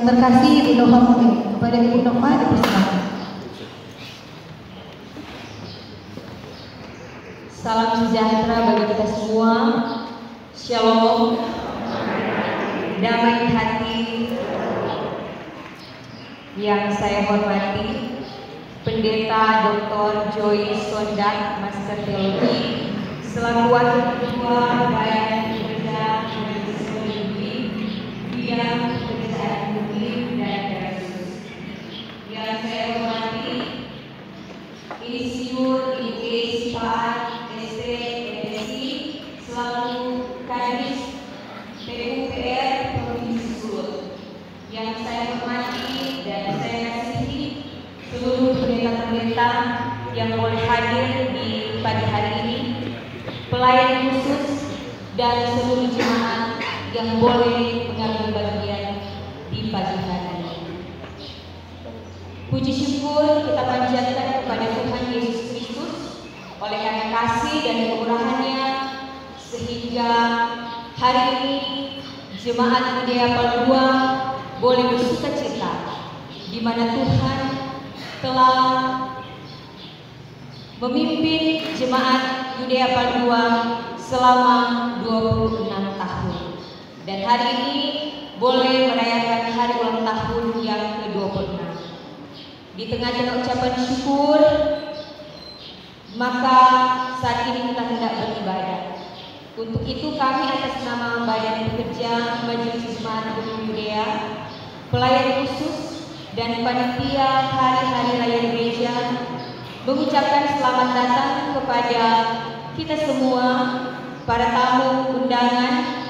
Yang terkasih Ibu Nova, kepada Ibu Nova dipersilakan. Salam sejahtera bagi kita semua. Shalom. Damai hati. Yang saya hormati Pendeta Dr. Joy Sondak, Master Teologi, selaku Wakil Ketua Badan Gereja Psikologi bidang Pekerjaan Muslim dan Kasus. Yang saya hormati Insinyur I.G. Sipaat ST.MSI selaku Kadis PUPR Provinsi Sulut. Yang saya hormati dan saya kasihi seluruh pendeta-pendeta yang boleh hadir di pagi hari ini, pelayan khusus dan seluruh jemaat yang boleh mengambil bagian di pagi hari ini. Puji syukur kita panjatkan kepada Tuhan Yesus Kristus oleh karena kasih dan kemurahan-Nya sehingga hari ini jemaat Budaya Palua boleh bersuka cita di mana Tuhan telah memimpin jemaat Budaya Palua selama 26 tahun. Dan hari ini boleh merayakan hari ulang tahun yang ke-26. Di tengah-tengah ucapan syukur, maka saat ini kita hendak beribadah. Untuk itu kami atas nama Badan Pekerja Majelis Jemaat Budaya, pelayan khusus dan panitia hari-hari raya gereja mengucapkan selamat datang kepada kita semua, para tamu undangan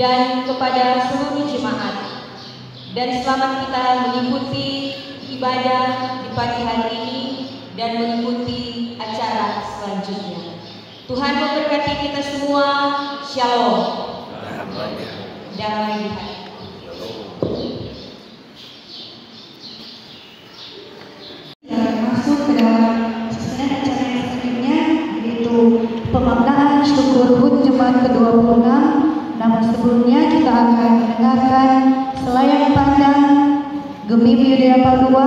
dan kepada seluruh jemaat. Dan selamat kita mengikuti ibadah di pagi hari ini dan mengikuti acara selanjutnya. Tuhan memberkati kita semua. Shalom. Damai di hati. Masuk ke dalam susunan acara yang selanjutnya, yaitu pemakaran syukur HUT Jemaat ke-26. Namun sebelumnya kita akan mendengarkan selayang pandang Gemim Budaya Palua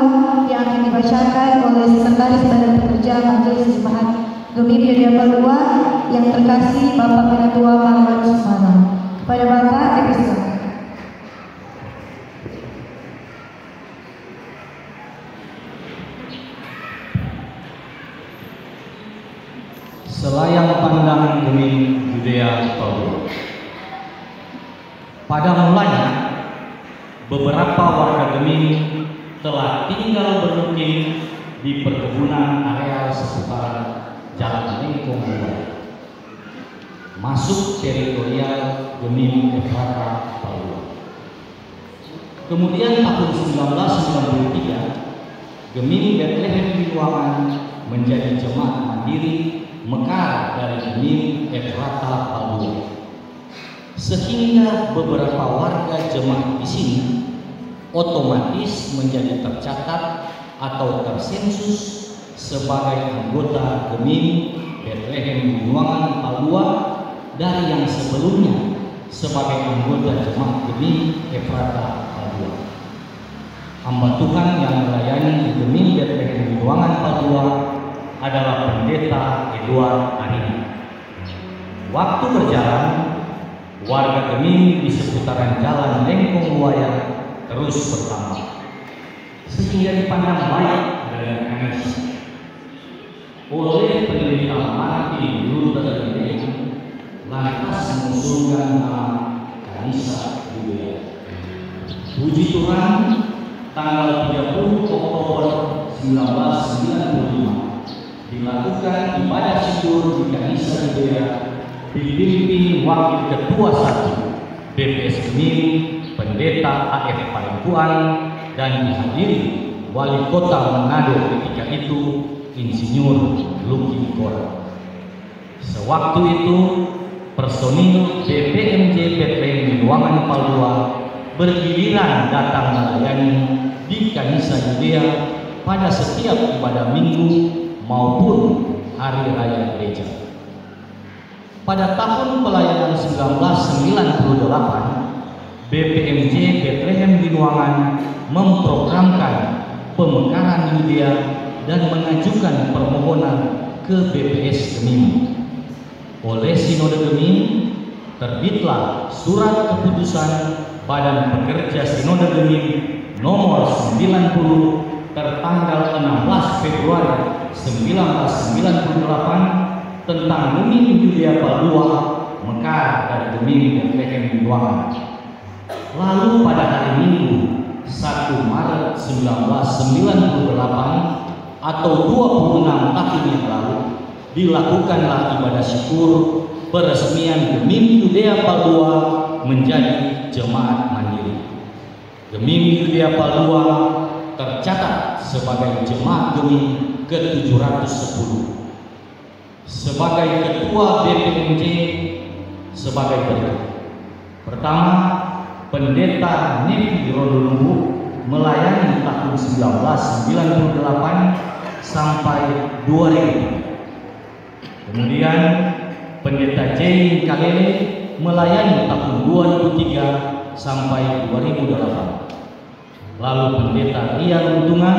yang akan dibacakan oleh Sekretaris Badan Pekerja Majelis Jemaat Gemim Budaya Palua yang terkasih Bapak Penatua Marwan Sumarno. Kepada Bapak dipersilakan. Selayang pandang Gemim Budaya Palua. Pada mulanya, beberapa warga Gemim telah tinggal bermukim di perkebunan area seputaran Jalan Lengkong Buaya, masuk teritorial Gemim Efrata Palua. Kemudian tahun 1993, Gemim Bethlehem Binuangan menjadi jemaat mandiri mekar dari Gemim Efrata Palua, sehingga beberapa warga jemaat di sini otomatis menjadi tercatat atau tersensus sebagai anggota Gemim Bethlehem Binuangan Palua dari yang sebelumnya sebagai anggota jemaat Gemim Efrata Palua. Hamba Tuhan yang melayani Gemim Bethlehem Binuangan Palua adalah Pendeta Edward Arina. Waktu berjalan, warga Gemim di seputaran Jalan Lengkong Buaya terus bertambah, sehingga dipandang baik dan hangat oleh peneliti alamat di Luhur Tadadideng, lantas mengusulkan nama Kanisa Budaya. Puji Tuhan, tanggal 30 Oktober 1995 dilakukan ibadah syukur di Kanisa Budaya dipimpin Wakil Ketua 1 BPS Gemim Pendeta AF Parengkuan dan dihadiri Wali Kota Manado ketika itu Insinyur Luki Kora. Sewaktu itu personil BPMJ Bethlehem Binuangan Palua bergiliran datang melayani di Kanisa Judea pada setiap ibadah minggu maupun hari raya gereja. Pada tahun pelayanan 1998, BPMJ Bethlehem Binuangan memprogramkan pemekaran Yudea dan mengajukan permohonan ke BPS Gemim. Oleh Sinode Gemim, terbitlah surat keputusan Badan Pekerja Sinode Gemim nomor 90 tertanggal 16 Februari 1998 tentang Gemim Yudea Pal-II Mekar dan Gemim Bethlehem Binuangan. Lalu pada hari Minggu 1 Maret 1998 atau 26 tahun yang lalu dilakukanlah ibadah syukur peresmian Gemim Yudea Pal-II menjadi jemaat mandiri. Gemim Yudea Pal-II tercatat sebagai jemaat Gemim ke-710. Sebagai ketua BPMJ sebagai berikut. Pertama, Pendeta Nevi Rodolumbu melayani tahun 1998 sampai 2000. Kemudian Pendeta J. Kalele melayani tahun 2003 sampai 2008. Lalu Pendeta Ria Untungan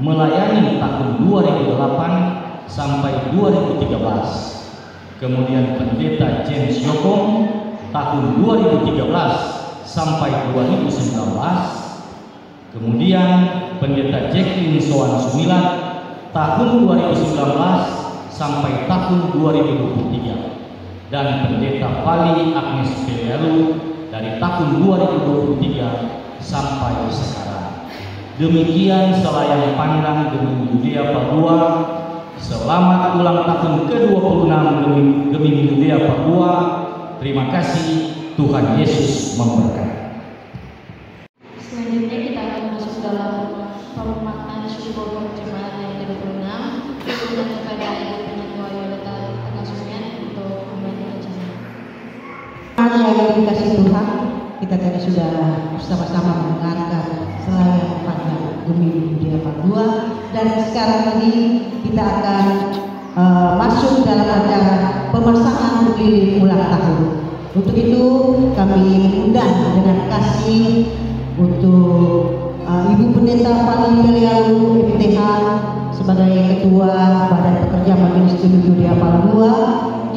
melayani tahun 2008 sampai 2013. Kemudian Pendeta James Yokong tahun 2013 sampai 2019. Kemudian Pendeta Jacqueline Soan Sumilat tahun 2019 sampai tahun 2023, dan Pendeta Pali Agnes Pelialu dari tahun 2023 sampai sekarang. Demikian selayang pandang Gemim Yudea Pal-II. Selamat ulang tahun ke-26 Gemim Yudea Pal-II. Terima kasih. Tuhan Yesus memberkati. Selanjutnya kita akan masuk dalam pemaknaan syukur jemaat yang ke-26 dan kepada Ibu Penyetua Yoleta Pengasuhan untuk membantu acara. Yang dikasih Tuhan, kita tadi sudah bersama-sama mendengarkan selayang pandang Gemim Yudea Pal-II, dan sekarang ini kita akan masuk dalam acara pemasangan lilin ulang tahun. Untuk itu kami undang dengan kasih untuk Ibu Pendeta Pali Pelialu MTH sebagai Ketua Badan Pekerja Majelis Gemim Yudea Pal-II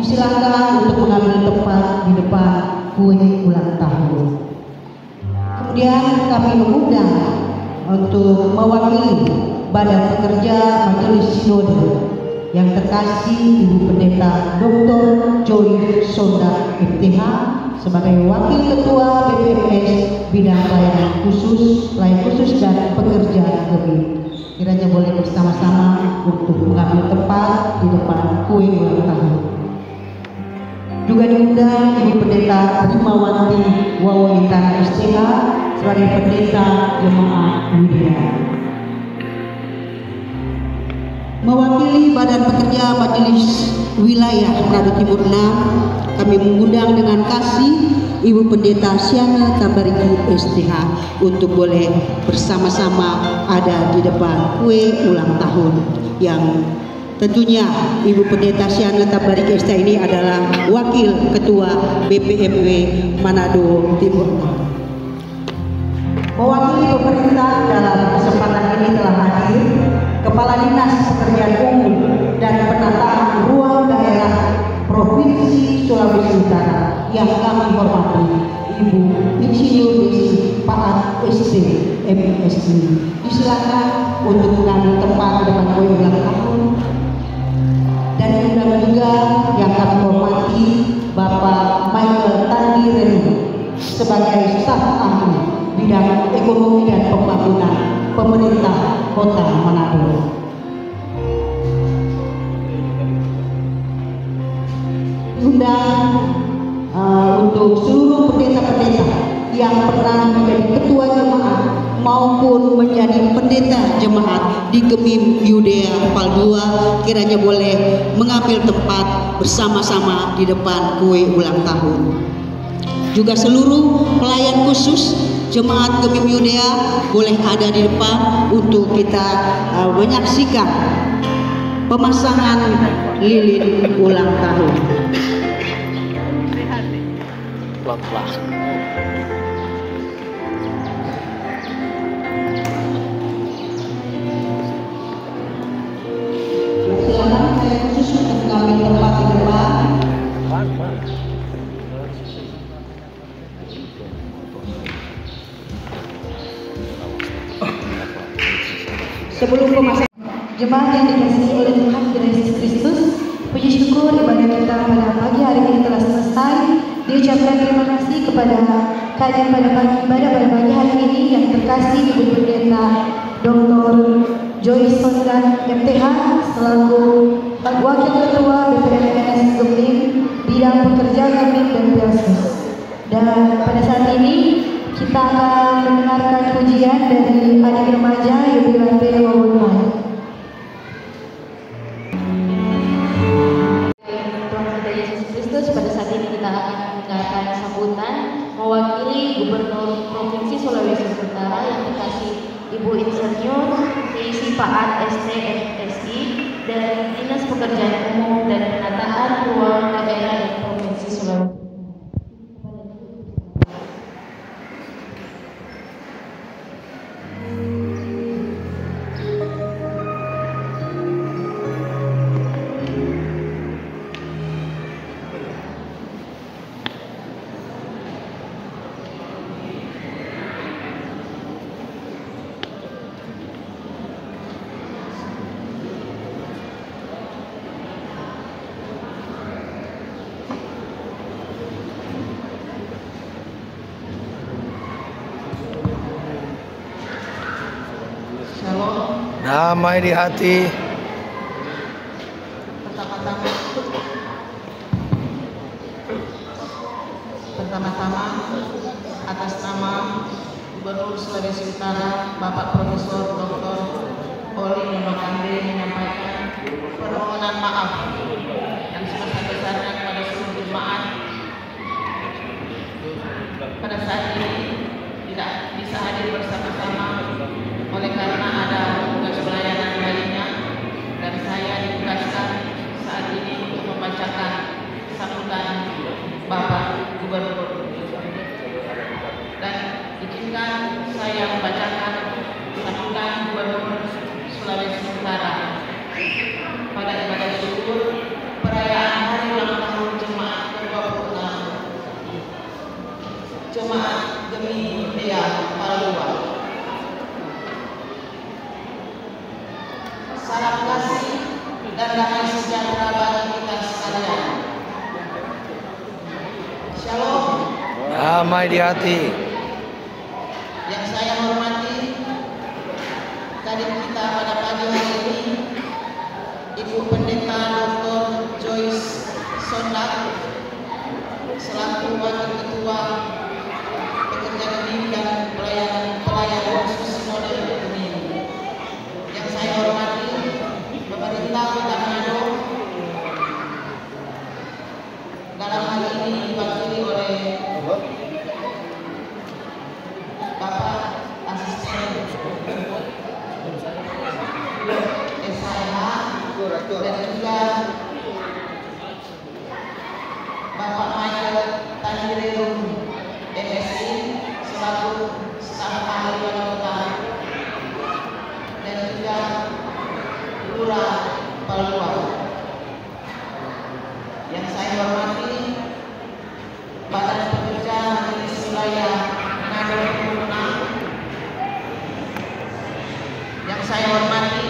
disilakan untuk mengambil tempat di depan kue ulang tahun. Kemudian kami mengundang untuk mewakili Badan Pekerja Majelis Sinode yang terkasih Ibu Pendeta Dr. Joy Sonda MTH sebagai Wakil Ketua BPMS Bidang Pelayanan Khusus dan Pekerja Gemim. Kiranya boleh bersama-sama untuk mengambil tempat di depan kue ulang tahun. Juga diundang Ibu Pendeta Primawati Wawoyitana STH sebagai Pendeta Jemaat Yudea. Mewakili Badan Pekerja Majelis Wilayah Manado Timur 6, kami mengundang dengan kasih Ibu Pendeta Siana Tabariki STH untuk boleh bersama-sama ada di depan kue ulang tahun, yang tentunya Ibu Pendeta Siana Tabariki STH ini adalah Wakil Ketua BPMW Manado Timur. Mewakili pemerintah dalam kesempatan ini telah hadir Kepala Dinas Pekerjaan Umum dan Penataan Ruang Daerah Provinsi Sulawesi Utara yang kami hormati, Ibu Insinyur Desi Paat ST MSI. Disilakan untuk mengambil tempat di depan kue ulang tahun. Dan diundang juga yang kami hormati Bapak Michael Tandi Renu sebagai staf ahli bidang ekonomi dan pembangunan pemerintah Kota Manado. Diundang untuk seluruh pendeta-pendeta yang pernah menjadi ketua jemaat maupun menjadi pendeta jemaat di Gemim Yudea Pal-II, kiranya boleh mengambil tempat bersama-sama di depan kue ulang tahun. Juga seluruh pelayan khusus jemaat Gemim Yudea boleh ada di depan untuk kita menyaksikan pemasangan lilin ulang tahun. sebelum pemasangan. Jemaat yang dikasihi oleh Tuhan Yesus Kristus, puji syukur ibadah kita pada pagi hari ini telah selesai. Diucapkan terima kasih kepada kalian pada pagi hari ini yang terkasih Ibu Pendeta Dr. Joyce Sondan MTH selaku Wakil Ketua BPMS Gemim bidang pekerja Gemim dan Pelsus. Dan pada saat ini kita akan mendengarkan pujian dari adik remaja Yubilate Wawonmai. Tuhan kita Yesus Kristus, pada saat ini kita akan mendengarkan sambutan mewakili Gubernur Provinsi Sulawesi Utara yang terkasih Ibu Insinyur Desi Paat STMSI dari Dinas Pekerjaan Umum dan Penataan Ruang Daerah dan Provinsi Sulawesi. Damai di hati. Pertama-tama atas nama Gubernur Sulawesi Utara Bapak Profesor Dr. Oli Nondokande menyampaikan permohonan maaf yang sebesar-besarnya kepada seluruh jemaat pada saat ini tidak bisa hadir bersama-sama oleh karena ada tugas pelayanan lainnya, dan saya ditugaskan saat ini untuk membacakan sambutan Bapak Gubernur. Dan izinkan saya membacakan sambutan Gubernur Sulawesi Utara pada ibadah syukur perayaan hari ulang tahun jemaat ke-26 Jemaat Gemim Dea Palua. Salam kasih dan damai sejahtera bagi kita sekalian. Shalom. Damai di hati. Yang saya hormati, kadin kita pada pagi hari ini, Ibu Pendeta Dr. Joyce Sondan selaku Wakil Ketua Pekerja Gemim dan Pelayan Khusus Sinode Gemim. Yang saya hormati pemerintah Kota Manado, dalam hal ini diwakili oleh Bapak Asisten SHMH dan juga Bapak Michael Tanjirerum MSI selaku staf ahli wali kota, dan juga Lurah Palua. Yang saya hormati Badan Pekerja Majelis Wilayah Manado 6. Yang saya hormati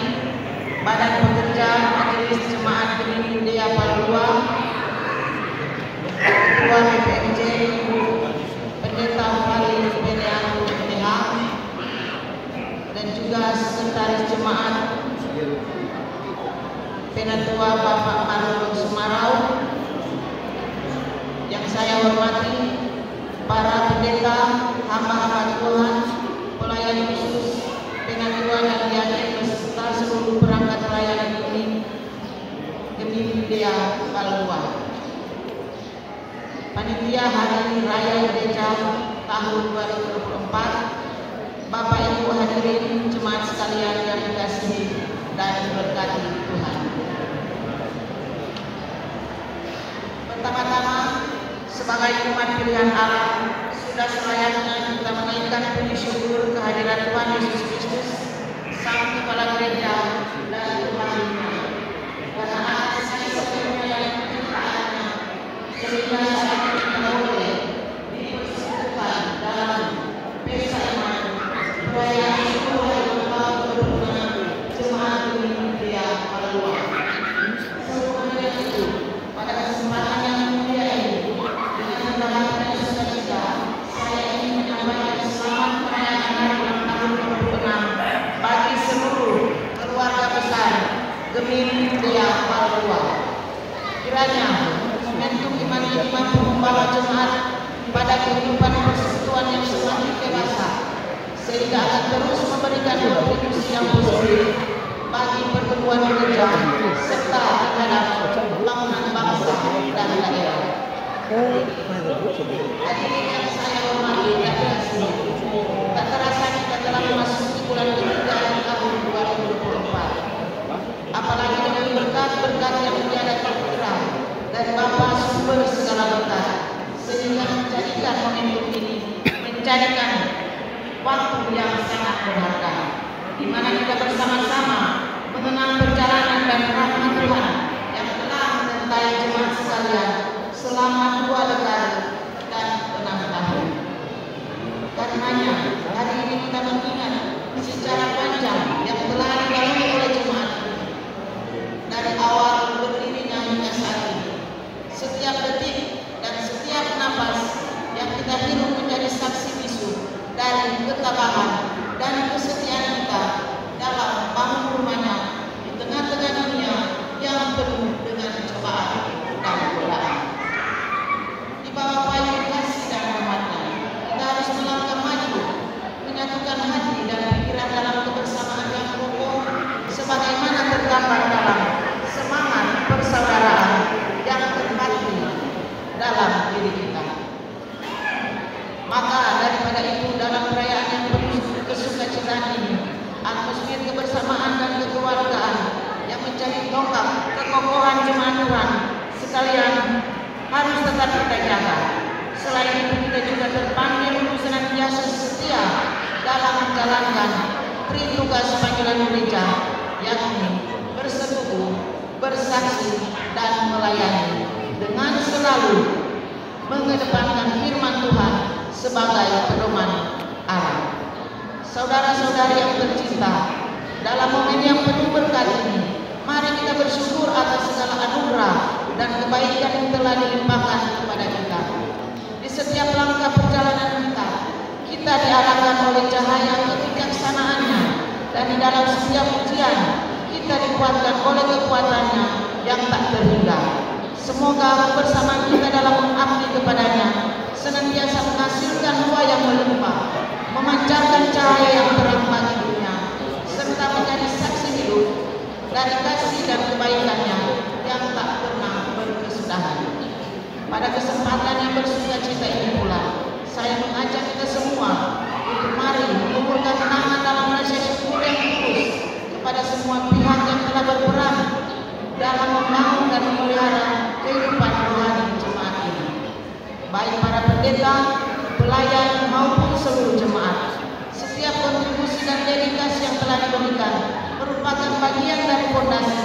Badan Pekerja Majelis Jemaat Gemim Dea Palua, Ketua BPMJ Ibu Pendeta Fali Beneanu MTH, dan juga Sekretaris Jemaat Penatua Bapak Marlon Sumarau. Yang saya hormati para pendeta, hamba-hamba Tuhan, pelayan khusus, penatua dan diaken beserta seluruh perangkat pelayanan Gemim Dea Palua. Panitia Hari Raya Gereja tahun 2024, Bapak Ibu hadirin jemaat sekalian yang dikasihi dan diberkati Tuhan. Pertama-tama, sebagai umat pilihan Allah, sudah selayaknya kita menaikkan puji syukur kehadiran Tuhan Yesus Kristus, Sang Kepala Gereja dan Tuhannya. Karena atas kasih sepenuhnya yang penciptaannya, sehingga saat kita boleh dipersekutukan dalam pesta iman perayaan syukur hari ulang tahun kiranya momentum iman ini mampu membawa jemaat pada kehidupan persekutuan yang semakin dewasa, sehingga akan terus memberikan kontribusi yang positif bagi pertumbuhan gereja serta terhadap pembangunan bangsa dan daerah. Hadirin yang saya hormati dan kasih, tak terasa kita telah memasuki bulan ketiga tahun 2024. Apalagi dengan berkat-berkat yang tiada terkira dari Bapa sumber segala berkat, sehingga menjadikan momentum ini menjadikan waktu yang sangat berharga, di mana kita bersama-sama mengenang perjalanan dan rahmat Tuhan yang telah menyertai jemaat sekalian selama 2 dekade dan 6 tahun. Karenanya hari ini kita mengingat secara panjang yang telah dilalui oleh jemaat dari awal berdirinya hingga saat ini. Setiap detik dan setiap napas yang kita hirup menjadi saksi bisu dari ketabahan dan kesetiaan kita dalam bangun rumahnya di tengah-tengah dunia yang penuh dengan cobaan dan godaan. Di bawah payung kasih dan rahmatnya, kita harus melangkah maju, menyatukan hati dan pikiran dalam kebersamaan yang kokoh, sebagaimana tergambar dalam semangat persaudaraan yang terpatri dalam diri kita. Maka daripada itu, dalam perayaan yang penuh kesukacitaan ini, atmosfer kebersamaan dan kekeluargaan yang menjadi tonggak kekokohan jemaat Tuhan sekalian harus tetap kita jaga. Selain itu, kita juga terpanggil untuk senantiasa setia dalam menjalankan tugas panggilan gereja, yakni bersetubuh, bersaksi, dan melayani dengan selalu mengedepankan firman Tuhan sebagai pedoman arah. Saudara-saudari yang tercinta, dalam momen yang penuh berkat ini, mari kita bersyukur atas segala anugerah dan kebaikan yang telah dilimpahkan kepada kita. Di setiap langkah perjalanan kita, kita diarahkan oleh cahaya kebijaksanaannya, dan di dalam setiap ujian, kita dikuatkan oleh kekuatannya yang tak terhingga. Semoga kebersamaan kita dalam mengabdi kepadanya senantiasa menghasilkan buah yang melimpah, memancarkan cahaya yang terang bagi dunia, serta menjadi saksi hidup dari kasih dan kebaikannya yang tak pernah berkesudahan. Pada kesempatan yang bersukacita ini pula, saya mengajak kita semua untuk mari mengumpulkan tangan dalam rasa syukur yang tulus kepada semua pihak yang telah berperan dalam membangun dan memelihara kehidupan rohani jemaat ini, baik para pendeta, pelayan maupun seluruh jemaat. Setiap kontribusi dan dedikasi yang telah diberikan merupakan bagian dari fondasi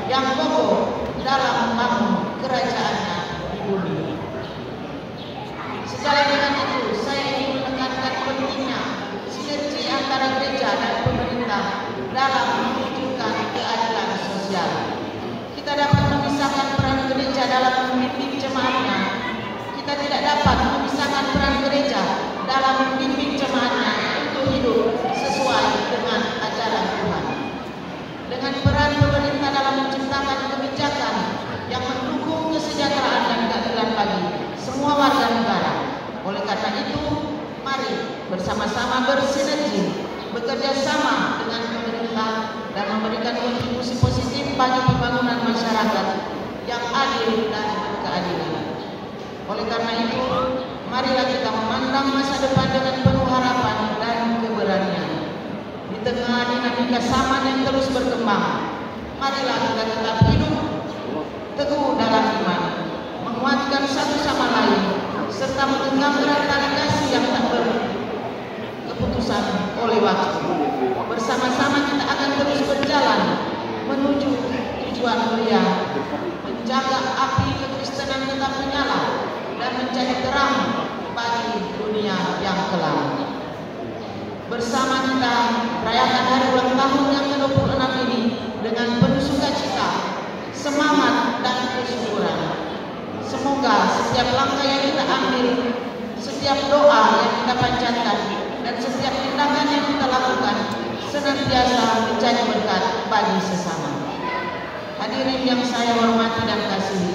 yang kokoh dalam membangun kerajaannya di bumi. Sejalan dengan itu, saya ingin menekankan pentingnya sinergi antara gereja dan pemerintah dalam mewujudkan keadilan sosial. Kita dapat memisahkan peran gereja dalam membimbing jemaatnya. Kita tidak dapat memisahkan peran gereja dalam membimbing jemaatnya untuk hidup sesuai dengan ajaran Tuhan. Dengan peran pemerintah dalam menciptakan kebijakan yang mendukung kesejahteraan dan keadilan bagi semua warga negara. Oleh karena itu, mari bersama-sama bersinergi, bekerja sama dengan pemerintah dan memberikan kontribusi positif bagi pembangunan masyarakat yang adil dan berkeadilan. Oleh karena itu, marilah kita memandang masa depan dengan penuh harapan dan keberanian. Di tengah dinamika zaman yang terus berkembang, marilah kita tetap hidup teguh dalam iman, menguatkan satu sama lain, serta menggenggam erat tali kasih yang tak berkeputusan oleh waktu. Bersama-sama kita akan terus berjalan menuju tujuan mulia, menjaga api kekristenan tetap menyala dan menjadi terang bagi dunia yang kelam. Bersama kita merayakan hari ulang tahun yang ke-26 ini dengan penuh sukacita, semangat dan kesyukuran. Semoga setiap langkah yang kita ambil, setiap doa yang kita panjatkan, dan setiap tindakan yang kita lakukan senantiasa menjadi berkat bagi sesama. Hadirin yang saya hormati dan kasihi,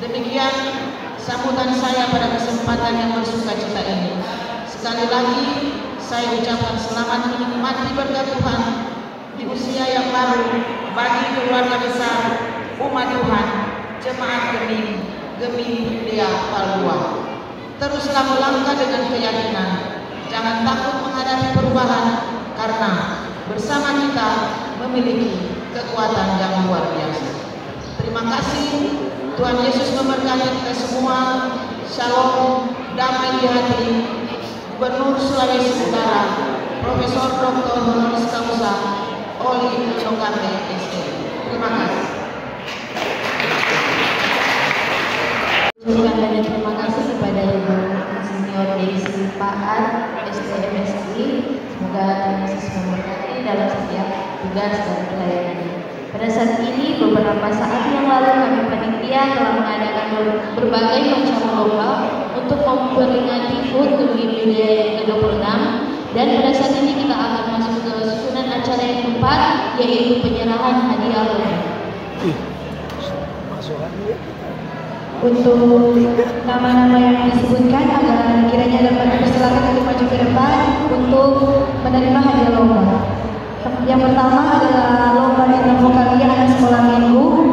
Demikian sambutan saya pada kesempatan yang bersukacita ini. Sekali lagi saya ucapkan selamat menikmati berkat Tuhan di usia yang baru bagi keluarga besar umat Tuhan Jemaat Gemini Dea Palua. Teruslah melangkah dengan keyakinan, jangan takut menghadapi perubahan karena bersama kita memiliki kekuatan yang luar biasa. Terima kasih. Tuhan Yesus memberkati kita semua. Shalom, damai di hati. Gubernur Sulawesi Utara, Profesor Dr. Honoris Causa Oli Nongkante ST. Terima kasih. Ucapkan banyak terima kasih kepada Ibu Insinyur Desi Paat STMSI. Semoga Tuhan Yesus memberkati dalam setiap tugas dan pelayanannya. Pada saat ini, beberapa saat yang lalu kami panitia telah mengadakan berbagai macam lomba untuk memperingati HUT Gemini Budaya yang ke-26, dan pada saat ini kita akan masuk ke susunan acara yang keempat, yaitu penyerahan hadiah lomba. Untuk nama-nama yang disebutkan agar kiranya dapat dipersilakan untuk maju ke depan untuk menerima hadiah lomba. Yang pertama adalah lomba intervokalia anak sekolah minggu.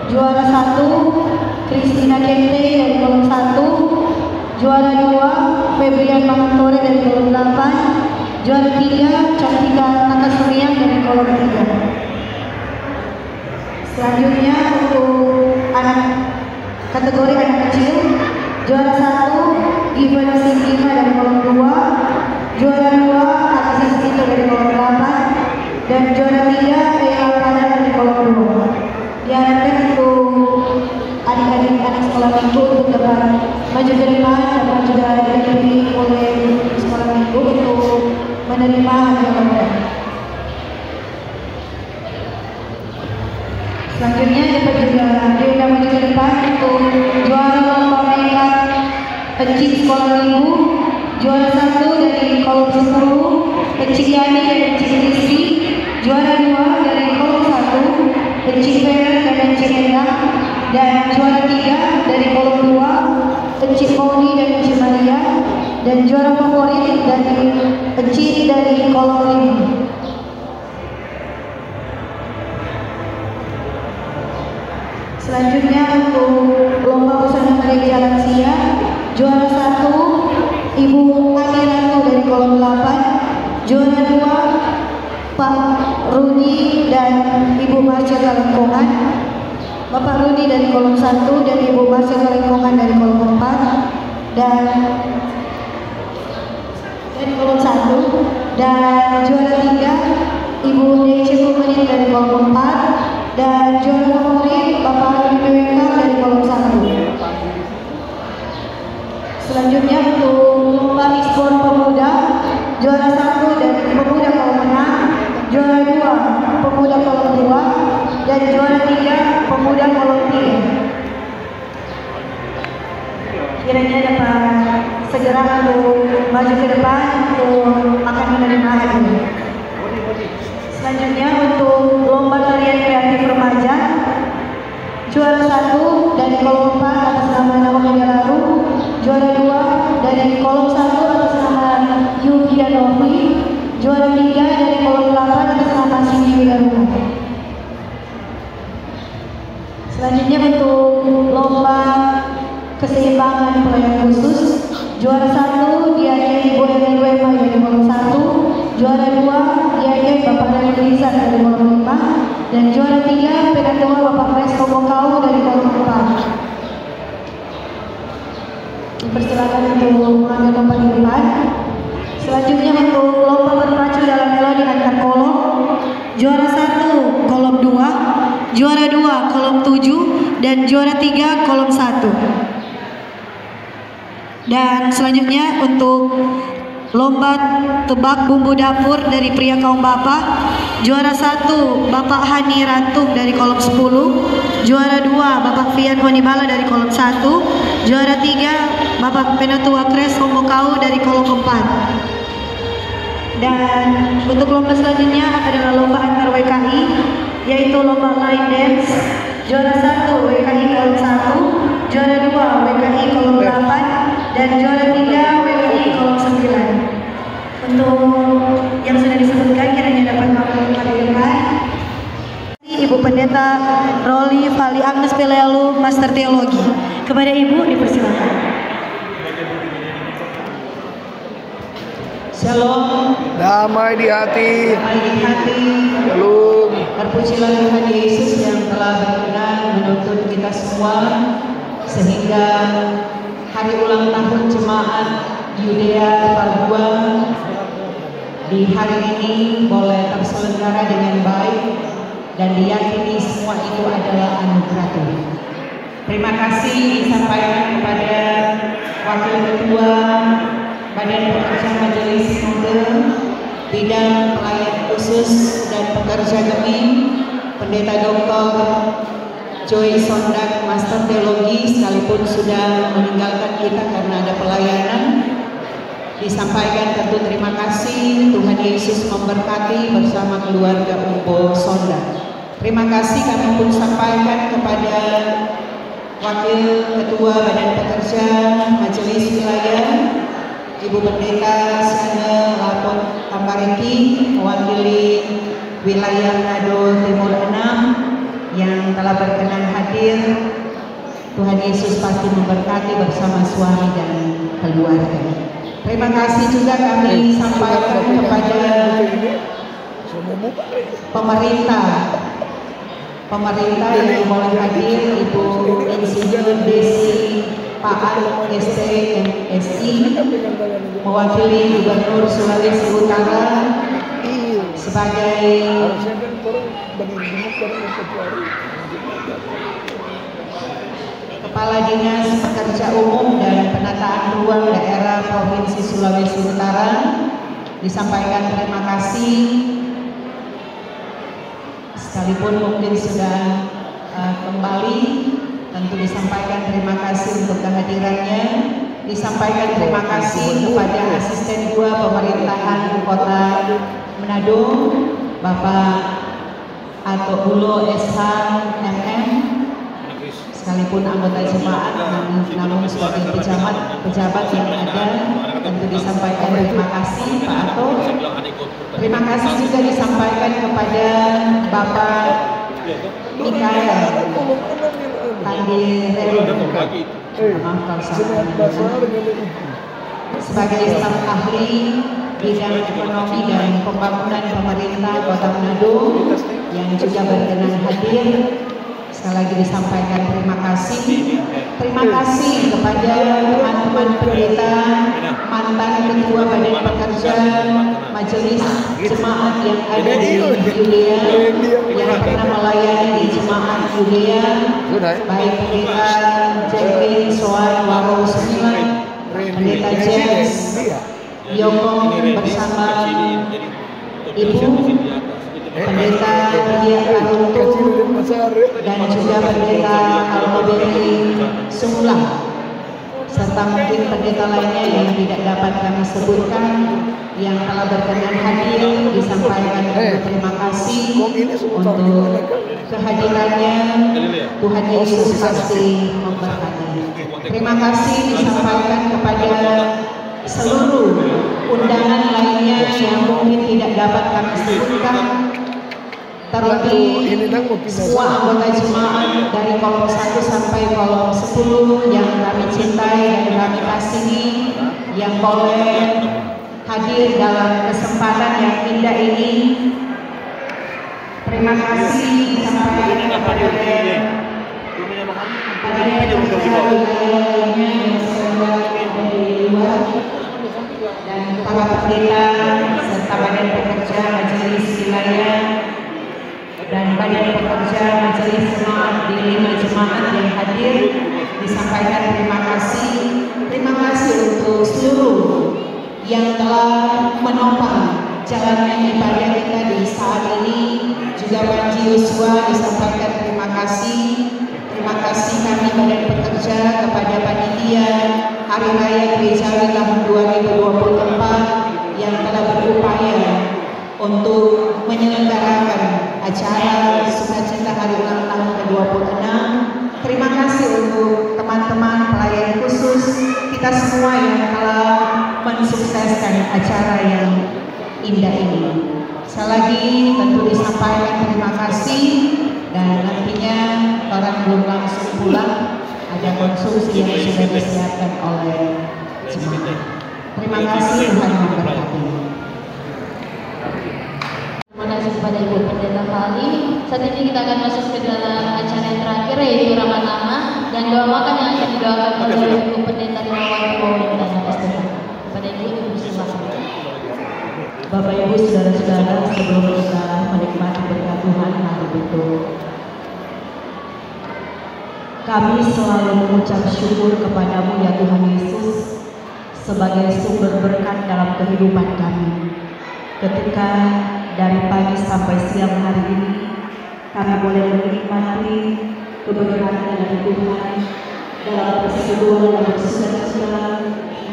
Juara 1 Christina Kente dari kolom 1. Juara 2 Febrian Mangtore dari kolom 8. Juara 3 Cantika Nakasurian dari kolom 3. Selanjutnya untuk kategori anak kecil, juara 1 Given Sintima dari kolom 2, juara 2 Alexis Tito dari kolom 8, dan juara 3 Ella Pada dari kolom 2. Diharapkan untuk adik-adik anak sekolah minggu untuk dapat maju ke depan, dapat juga dipilih oleh sekolah minggu untuk menerima hadiah lomba. Selanjutnya dapat juga diundang maju ke depan untuk juara lomba makeup Encik sekolah minggu. Juara 1 dari kolom 10 Encik Yani dan Encik Rizky. Juara 2 dari kolom 1 Encik Fer dan Encik Endang. Dan juara 3 dari kolom 2 Encik Maudi dan Encik Maria. Dan juara favorit dari Encik dari kolom 5. Selanjutnya untuk lomba busana gereja lansia, juara 1 Ibu Amiratu dari kolom 8, juara 2 Pak Rudi dan Ibu Marsha Galengkongan, Bapak Rudi dari kolom 1 dan Ibu Marsha Galengkongan dari kolom 4 dan dari kolom 1, dan juara 3 Ibu Dece Kumenin dari kolom 4, dan juara favorit Bapak Rudi PWK dari kolom 1. Selanjutnya untuk lomba e-sport pemuda, juara 1 dari pemuda kolom 6, juara 2 pemuda kolom 2, dan juara 3 pemuda kolom 3. Kiranya dapat segera untuk maju ke depan untuk akan menerima hadiah. Selanjutnya untuk lomba tarian kreatif remaja, juara 1 dari kolom 4 atas nama Nawamedia Laru, juara 2 dari kolom 1 atas nama Yuki dan Novi, juara 3 dari kolom 8 atas nama Sini Widaruna. Selanjutnya untuk lomba keseimbangan pelayan khusus, juara 1 diakhiri Ibu Eni Wema dari kolom 1, juara 2 diakhiri Bapak Rani Lisa dari kolom 5, dan juara 3 Penatua Bapak Presto Bokau dari kolom 4. Dipersilakan untuk mengambil lomba di depan. Selanjutnya untuk lomba berpacu dalam melodi antar kolom, juara 1 kolom 2, juara 2 kolom 7, dan juara 3 kolom 1. Dan selanjutnya untuk lomba tebak bumbu dapur dari pria kaum bapak, juara 1 Bapak Hani Rantung dari kolom 10, juara 2 Bapak Fian Honibala dari kolom 1, juara 3 Bapak Penatua Kres Hombokau dari kolom 4. Dan untuk lomba selanjutnya adalah lomba antar WKI, yaitu lomba line dance juara 1 WKI kolom 1, juara 2 WKI kolom 8, dan juara 3 WKI kolom 9. Untuk yang sudah disebutkan kiranya dapat menghadirkan Ibu Pendeta Roli Fali Agnes Pelealu, Master Teologi. Kepada Ibu dipersilakan. Shalom. Damai di hati. Damai di hati. Shalom. Terpujilah Tuhan Yesus yang telah berkenan menuntun kita semua sehingga hari ulang tahun jemaat Yudea Padua di hari ini boleh terselenggara dengan baik dan diyakini semua itu adalah anugerah Tuhan. Terima kasih disampaikan kepada Wakil Ketua Badan Pekerja Majelis Sinode Bidang Pelayan Khusus dan Pekerja Gemim, Pendeta Dr. Joy Sondak, Master Teologi, sekalipun sudah meninggalkan kita karena ada pelayanan. Disampaikan tentu terima kasih, Tuhan Yesus memberkati bersama keluarga Umbo Sondak. Terima kasih kami pun sampaikan kepada Wakil Ketua Badan Pekerja Majelis Wilayah Ibu Pendeta Sane Lapot Tambareki, mewakili wilayah Nado Timur 6 yang telah berkenan hadir. Tuhan Yesus pasti memberkati bersama suami dan keluarga. Terima kasih juga kami sampaikan kepada pemerintah yang boleh hadir, Ibu Insinyur Desi Paat STMSI, mewakili Gubernur Sulawesi Utara sebagai Kepala Dinas Pekerja Umum dan Penataan Ruang Daerah Provinsi Sulawesi Utara. Disampaikan terima kasih, sekalipun mungkin sudah kembali, tentu disampaikan terima kasih untuk kehadirannya. Disampaikan terima kasih kepada Asisten 2 Pemerintahan Kota Manado, Bapak Ato Ulo SH MM, sekalipun anggota jemaat namun sebagai pejabat yang ada, tentu disampaikan terima kasih Pak Ato. Terima kasih juga disampaikan kepada Bapak Mikael Tandirel, maaf kalau salah, sebagai staf ahli bidang ekonomi dan pembangunan pemerintah Kota Manado yang juga berkenan hadir. Sekali lagi disampaikan terima kasih. Terima kasih kepada teman-teman pendeta, mantan ketua Badan Pekerja Majelis Jemaat yang ada di Yudea, yang pernah melayani di Jemaat Yudea, baik pendeta Jacqueline Soan Waro 9, pendeta James Yongong bersama Ibu Pendeta Ria Aruntu dan juga Pendeta Almobeli Sumlah, serta mungkin pendeta lainnya yang tidak dapat kami sebutkan yang telah berkenan hadir. Disampaikan terima kasih untuk kehadirannya. Tuhan Yesus pasti memberkati. Terima kasih disampaikan kepada seluruh undangan lainnya yang mungkin tidak dapat kami sebutkan, terlebih semua anggota jemaat dari kolom 1 sampai kolom 10 yang kami cintai dan kami kasihi, yang boleh hadir dalam kesempatan yang indah ini. Terima kasih disampaikan kepada dan para pendeta serta Badan Pekerja Majelis Wilayah dan Badan Pekerja Majelis Jemaat di 5 jemaat yang hadir. Disampaikan terima kasih. Terima kasih untuk seluruh yang telah menopang jalannya ibadah kita di saat ini. Juga Panji Yosua disampaikan terima kasih. Terima kasih kami Badan Pekerja kepada panitia Hari Raya Gerejawi tahun 2024 yang telah berupaya untuk menyelenggarakan acara sukacita hari ulang tahun ke-26 kita semua yang telah mensukseskan acara yang indah ini. Sekali lagi tentu disampaikan terima kasih, dan nantinya orang belum langsung pulang, ada konsumsi yang sudah disiapkan oleh jemaat. Terima kasih, Tuhan memberkati. Terima kasih kepada Ibu Pendeta Fali. Saat ini kita akan masuk ke dalam acara yang terakhir, yaitu Ramadana dan doa makan yang akan didoakan oleh Ibu Pendeta Rinawati Wawan dan atas Tuhan. Kepada Ibu silakan. Bapak Ibu saudara-saudara, sebelum kita menikmati berkat Tuhan hari itu, kami selalu mengucap syukur kepadamu ya Tuhan Yesus sebagai sumber berkat dalam kehidupan kami. Ketika dari pagi sampai siang hari ini kami boleh menikmati keberkatan dari Tuhan dalam persekutuan yang bersuka-cita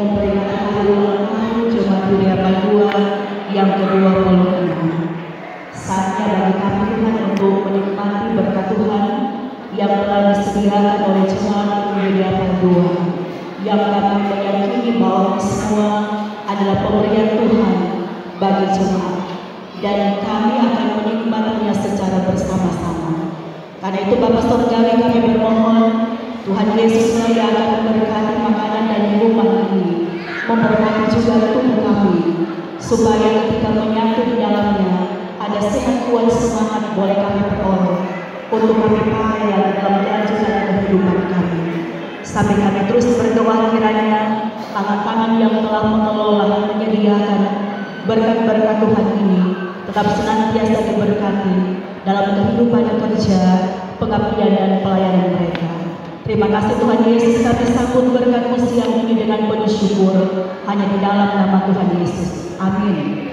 memperingati hari ulang tahun Jemaat Yuda Padua yang ke-26. Saatnya bagi kami Tuhan untuk menikmati berkat Tuhan yang telah disediakan oleh Jemaat Yuda Padua, yang kami meyakini bahwa semua adalah pemberian Tuhan bagi jemaat, dan kami akan menikmatinya secara bersama-sama. Karena itu Bapa Surgawi, kami bermohon Tuhan Yesuslah yang akan memberkati makanan dan minuman ini, memberkati juga tubuh kami, supaya ketika menyatu di dalamnya ada sehat, kuat, semangat boleh kami peroleh untuk kami pakai dalam kelanjutan kehidupan kami. Sampai kami terus berdoa kiranya tangan-tangan yang telah mengelola dan menyediakan berkat-berkat Tuhan ini tetap senantiasa diberkati dalam kehidupan kerja, pengabdian dan pelayanan mereka. Terima kasih Tuhan Yesus, kami sambut berkat-Mu siang ini dengan penuh syukur hanya di dalam nama Tuhan Yesus. Amin.